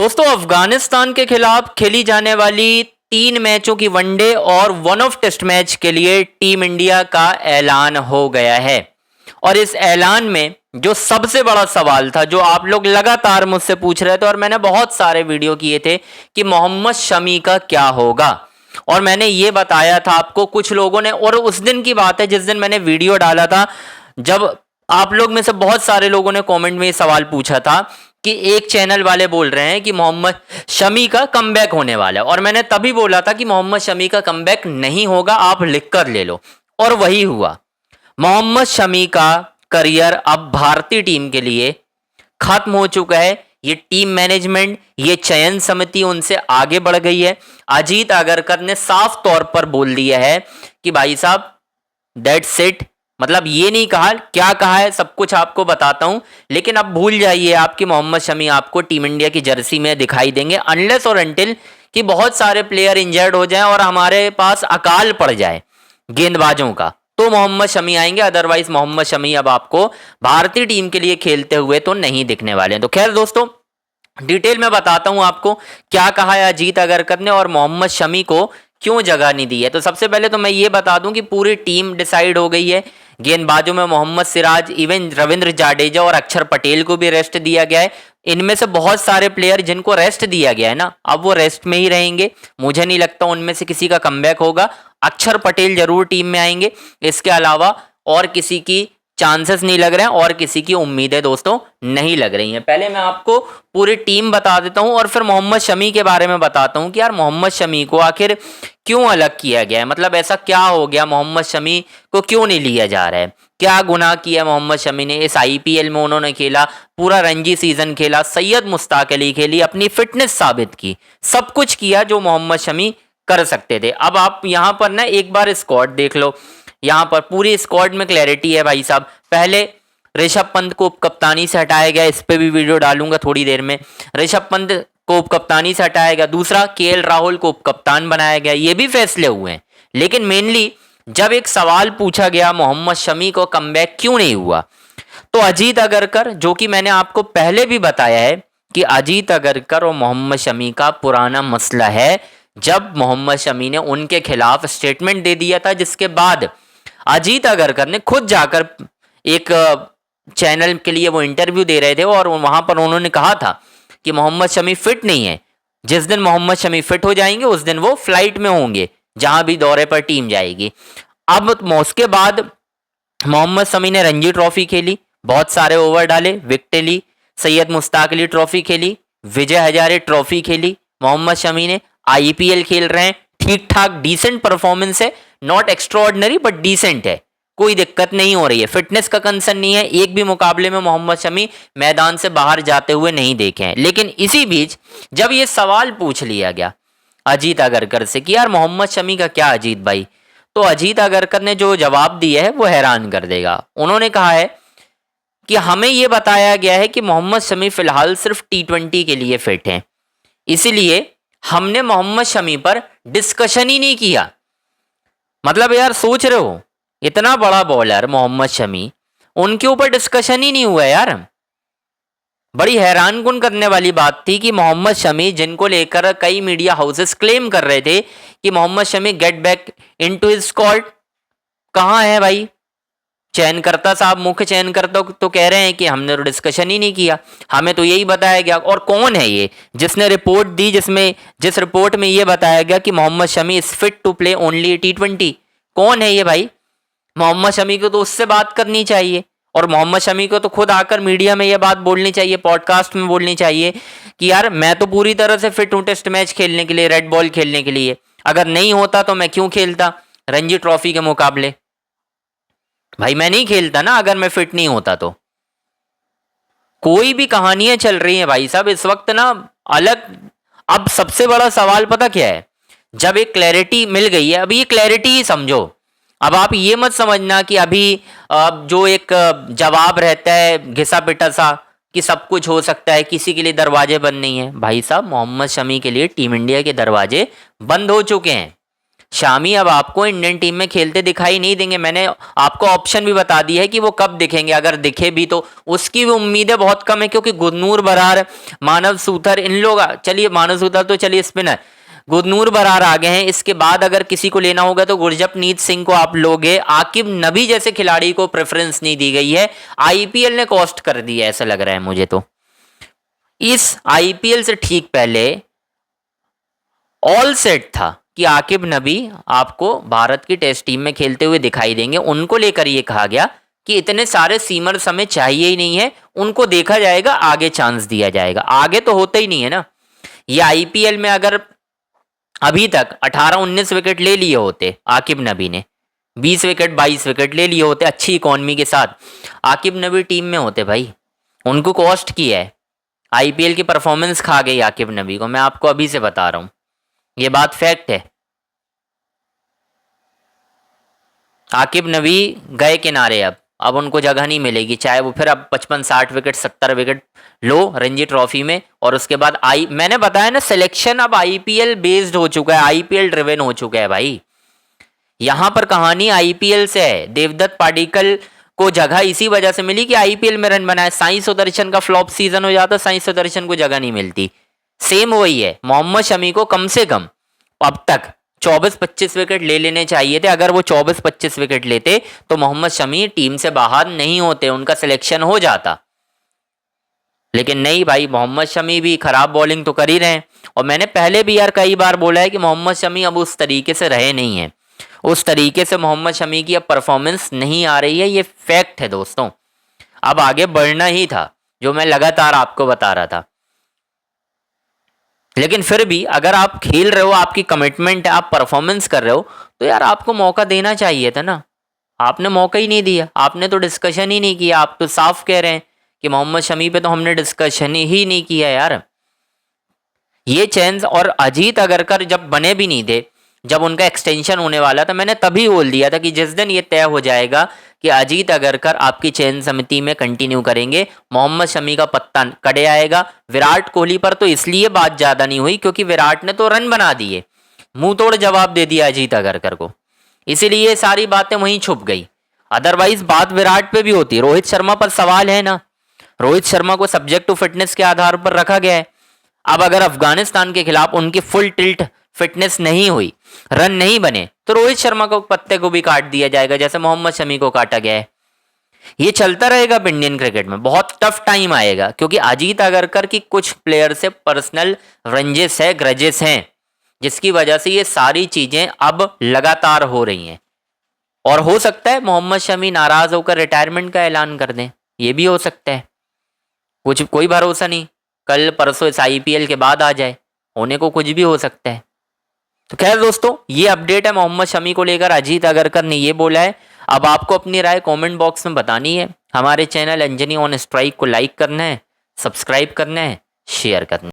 दोस्तों, अफगानिस्तान के खिलाफ खेली जाने वाली 3 मैचों की वनडे और वन ऑफ टेस्ट मैच के लिए टीम इंडिया का ऐलान हो गया है। और इस ऐलान में जो सबसे बड़ा सवाल था, जो आप लोग लगातार मुझसे पूछ रहे थे और मैंने बहुत सारे वीडियो किए थे कि मोहम्मद शमी का क्या होगा, और मैंने ये बताया था आपको। कुछ लोगों ने, और उस दिन की बात है जिस दिन मैंने वीडियो डाला था, जब आप लोग में से बहुत सारे लोगों ने कमेंट में ये सवाल पूछा था कि एक चैनल वाले बोल रहे हैं कि मोहम्मद शमी का कमबैक होने वाला है, और मैंने तभी बोला था कि मोहम्मद शमी का कमबैक नहीं होगा, आप लिख कर ले लो। और वही हुआ। मोहम्मद शमी का करियर अब भारतीय टीम के लिए खत्म हो चुका है। ये टीम मैनेजमेंट, ये चयन समिति उनसे आगे बढ़ गई है। अजीत अगरकर ने साफ तौर पर बोल दिया है कि भाई साहब, दैट्स इट। मतलब ये नहीं कहा, क्या कहा है सब कुछ आपको बताता हूं, लेकिन अब भूल जाइए आपकी मोहम्मद शमी आपको टीम इंडिया की जर्सी में दिखाई देंगे, अनलेस और अनटिल कि बहुत सारे प्लेयर इंजर्ड हो जाएं और हमारे पास अकाल पड़ जाए गेंदबाजों का, तो मोहम्मद शमी आएंगे। अदरवाइज मोहम्मद शमी अब आपको भारतीय टीम के लिए खेलते हुए तो नहीं दिखने वाले हैं। तो खैर दोस्तों, डिटेल में बताता हूं आपको क्या कहा है अजीत अगरकर ने और मोहम्मद शमी को क्यों जगह नहीं दी है। तो सबसे पहले तो मैं ये बता दूं कि पूरी टीम डिसाइड हो गई है। गेंदबाजों में मोहम्मद सिराज, इवन रविंद्र जाडेजा और अक्षर पटेल को भी रेस्ट दिया गया है। इनमें से बहुत सारे प्लेयर जिनको रेस्ट दिया गया है ना, अब वो रेस्ट में ही रहेंगे। मुझे नहीं लगता उनमें से किसी का कमबैक होगा। अक्षर पटेल जरूर टीम में आएंगे, इसके अलावा और किसी की चांसेस नहीं लग रहे हैं और किसी की उम्मीदें दोस्तों नहीं लग रही हैं। पहले मैं आपको पूरी टीम बता देता हूं और फिर मोहम्मद शमी के बारे में बताता हूं कि यार मोहम्मद शमी को आखिर क्यों अलग किया गया है। मतलब ऐसा क्या हो गया, मोहम्मद शमी को क्यों नहीं लिया जा रहा है, क्या गुनाह किया मोहम्मद शमी ने। इस आईपीएल में उन्होंने खेला, पूरा रणजी सीजन खेला, सैयद मुश्ताक अली खेली, अपनी फिटनेस साबित की, सब कुछ किया जो मोहम्मद शमी कर सकते थे। अब आप यहां पर ना एक बार स्क्वाड देख लो, यहां पर पूरी स्क्वाड में क्लैरिटी है भाई साहब। पहले ऋषभ पंत को कप्तानी से हटाया गया, इस पे भी वीडियो डालूंगा थोड़ी देर में। ऋषभ पंत को कप्तानी से हटाया गया। दूसरा, केएल राहुल को कप्तान बनाया गया। ये भी फैसले हुए हैं, लेकिन मेनली जब एक सवाल पूछा गया मोहम्मद शमी को कमबैक क्यों नहीं हुआ, तो अजीत अगरकर, जो कि मैंने आपको पहले भी बताया है कि अजीत अगरकर और मोहम्मद शमी का पुराना मसला है। जब मोहम्मद शमी ने उनके खिलाफ स्टेटमेंट दे दिया था, जिसके बाद अजीत अगरकर ने खुद जाकर एक चैनल के लिए वो इंटरव्यू दे रहे थे और वहां पर उन्होंने कहा था कि मोहम्मद शमी फिट नहीं है। जिस दिन मोहम्मद शमी फिट हो जाएंगे उस दिन वो फ्लाइट में होंगे जहां भी दौरे पर टीम जाएगी। अब उसके बाद मोहम्मद शमी ने रणजी ट्रॉफी खेली, बहुत सारे ओवर डाले, विकेट ली, सैयद मुश्ताक अली ट्रॉफी खेली, विजय हजारे ट्रॉफी खेली। मोहम्मद शमी ने आईपीएल खेल रहे हैं, ठीक ठाक डिसेंट परफॉर्मेंस है, नॉट एक्स्ट्रॉर्डिनरी बट डिसेंट है, कोई दिक्कत नहीं हो रही है। फिटनेस का कंसर्न नहीं है। एक भी मुकाबले में मोहम्मद शमी मैदान से बाहर जाते हुए नहीं देखे हैं। लेकिन इसी बीच जब ये सवाल पूछ लिया गया अजीत अगरकर से कि यार मोहम्मद शमी का क्या अजीत भाई, तो अजीत अगरकर ने जो जवाब दिया है वो हैरान कर देगा। उन्होंने कहा है कि हमें यह बताया गया है कि मोहम्मद शमी फिलहाल सिर्फ T20 के लिए फिट हैं, इसीलिए हमने मोहम्मद शमी पर डिस्कशन ही नहीं किया। मतलब यार सोच रहे हो, इतना बड़ा बॉलर मोहम्मद शमी, उनके ऊपर डिस्कशन ही नहीं हुआ यार। बड़ी हैरान कुन करने वाली बात थी कि मोहम्मद शमी, जिनको लेकर कई मीडिया हाउसेस क्लेम कर रहे थे कि Mohammed Shami get back into his squad, कहाँ है भाई चयनकर्ता साहब, मुख्य चयनकर्ता तो कह रहे हैं कि हमने तो डिस्कशन ही नहीं किया, हमें तो यही बताया गया। और कौन है ये जिसने रिपोर्ट दी, जिस रिपोर्ट में ये बताया गया कि Mohammed Shami is fit to play only T20? कौन है ये भाई? मोहम्मद शमी को तो उससे बात करनी चाहिए, और मोहम्मद शमी को तो खुद आकर मीडिया में ये बात बोलनी चाहिए, पॉडकास्ट में बोलनी चाहिए कि यार मैं तो पूरी तरह से फिट हूँ टेस्ट मैच खेलने के लिए, रेड बॉल खेलने के लिए। अगर नहीं होता तो मैं क्यों खेलता रणजी ट्रॉफी के मुकाबले? भाई मैं नहीं खेलता ना अगर मैं फिट नहीं होता तो। कोई भी कहानियां चल रही हैं भाई साहब इस वक्त ना अलग। अब सबसे बड़ा सवाल पता क्या है, जब एक क्लैरिटी मिल गई है, अभी ये क्लैरिटी ही समझो। अब आप ये मत समझना कि अभी जो एक जवाब रहता है घिसा पिटा सा कि सब कुछ हो सकता है, किसी के लिए दरवाजे बंद नहीं है। भाई साहब मोहम्मद शमी के लिए टीम इंडिया के दरवाजे बंद हो चुके हैं। शामी अब आपको इंडियन टीम में खेलते दिखाई नहीं देंगे। मैंने आपको ऑप्शन भी बता दिया है कि वो कब दिखेंगे, अगर दिखे भी तो उसकी भी उम्मीदें बहुत कम है, क्योंकि गुरनूर बरार, मानव सूथर, इन लोग, चलिए मानव सूथर तो चलिए स्पिनर, गुरनूर बरार आ गए हैं। इसके बाद अगर किसी को लेना होगा तो गुरजपनीत सिंह को आप लोगे। आकिब नबी जैसे खिलाड़ी को प्रेफरेंस नहीं दी गई है। आईपीएल ने कॉस्ट कर दिया ऐसा लग रहा है मुझे तो। इस आईपीएल से ठीक पहले ऑल सेट था कि आकिब नबी आपको भारत की टेस्ट टीम में खेलते हुए दिखाई देंगे। उनको लेकर ये कहा गया कि इतने सारे सीमर समय चाहिए ही नहीं है, उनको देखा जाएगा, आगे चांस दिया जाएगा। आगे तो होता ही नहीं है ना। ये आईपीएल में अगर अभी तक 18-19 विकेट ले लिए होते आकिब नबी ने, 20 विकेट 22 विकेट ले लिए होते अच्छी इकॉनमी के साथ, आकिब नबी टीम में होते भाई। उनको कॉस्ट किया है, आईपीएल की परफॉर्मेंस खा गई आकिब नबी को, मैं आपको अभी से बता रहा हूं, ये बात फैक्ट है। आकिब नबी गए किनारे, अब उनको जगह नहीं मिलेगी, चाहे वो फिर अब 55-60 विकेट 70 विकेट लो रणजी ट्रॉफी में। और उसके बाद मैंने बताया ना, सिलेक्शन अब आईपीएल बेस्ड हो चुका है, आईपीएल ड्रिवन हो चुका है भाई। यहां पर कहानी आईपीएल से है। देवदत्त पाडिक्कल को जगह इसी वजह से मिली कि आईपीएल में रन बनाए। साई सुदर्शन का फ्लॉप सीजन हो जाता, साई सुदर्शन को जगह नहीं मिलती। सेम वही है, मोहम्मद शमी को कम से कम अब तक 24-25 विकेट ले लेने चाहिए थे। अगर वो 24-25 विकेट लेते तो मोहम्मद शमी टीम से बाहर नहीं होते, उनका सिलेक्शन हो जाता। लेकिन नहीं भाई, मोहम्मद शमी भी खराब बॉलिंग तो कर ही रहे हैं। और मैंने पहले भी यार कई बार बोला है कि मोहम्मद शमी अब उस तरीके से रहे नहीं है, उस तरीके से मोहम्मद शमी की अब परफॉर्मेंस नहीं आ रही है, ये फैक्ट है दोस्तों। अब आगे बढ़ना ही था, जो मैं लगातार आपको बता रहा था। लेकिन फिर भी अगर आप खेल रहे हो, आपकी कमिटमेंट है, आप परफॉर्मेंस कर रहे हो, तो यार आपको मौका देना चाहिए था ना। आपने मौका ही नहीं दिया, आपने तो डिस्कशन ही नहीं किया। आप तो साफ कह रहे हैं कि मोहम्मद शमी पे तो हमने डिस्कशन ही नहीं किया यार। ये चेंज और अजीत अगरकर जब बने भी नहीं थे, जब उनका एक्सटेंशन होने वाला था, मैंने तभी बोल दिया था कि जिस दिन ये तय हो जाएगा कि अजीत अगरकर आपकी चयन समिति में कंटिन्यू करेंगे, मोहम्मद शमी का पत्ता कड़े आएगा। विराट कोहली पर तो इसलिए बात ज्यादा नहीं हुई क्योंकि विराट ने तो रन बना दिए, मुंह तोड़ जवाब दे दिया अजीत अगरकर को, इसीलिए सारी बातें वहीं छुप गई। अदरवाइज बात विराट पे भी होती। रोहित शर्मा पर सवाल है ना, रोहित शर्मा को सब्जेक्ट टू फिटनेस के आधार पर रखा गया है। अब अगर अफगानिस्तान के खिलाफ उनकी फुल टिल्ट फिटनेस नहीं हुई, रन नहीं बने, तो रोहित शर्मा को पत्ते को भी काट दिया जाएगा, जैसे मोहम्मद शमी को काटा गया है। ये चलता रहेगा इंडियन क्रिकेट में, बहुत टफ टाइम आएगा, क्योंकि अजीत अगरकर की कुछ प्लेयर से पर्सनल रंजिश है, ग्रजेस हैं, जिसकी वजह से ये सारी चीजें अब लगातार हो रही हैं। और हो सकता है मोहम्मद शमी नाराज होकर रिटायरमेंट का ऐलान कर दें, ये भी हो सकता है, कुछ कोई भरोसा नहीं, कल परसों इस आईपीएल के बाद आ जाए, होने को कुछ भी हो सकता है। तो खैर दोस्तों, ये अपडेट है मोहम्मद शमी को लेकर, अजीत अगरकर ने ये बोला है। अब आपको अपनी राय कमेंट बॉक्स में बतानी है। हमारे चैनल अंजनी ऑन स्ट्राइक को लाइक करना है, सब्सक्राइब करना है, शेयर करना है।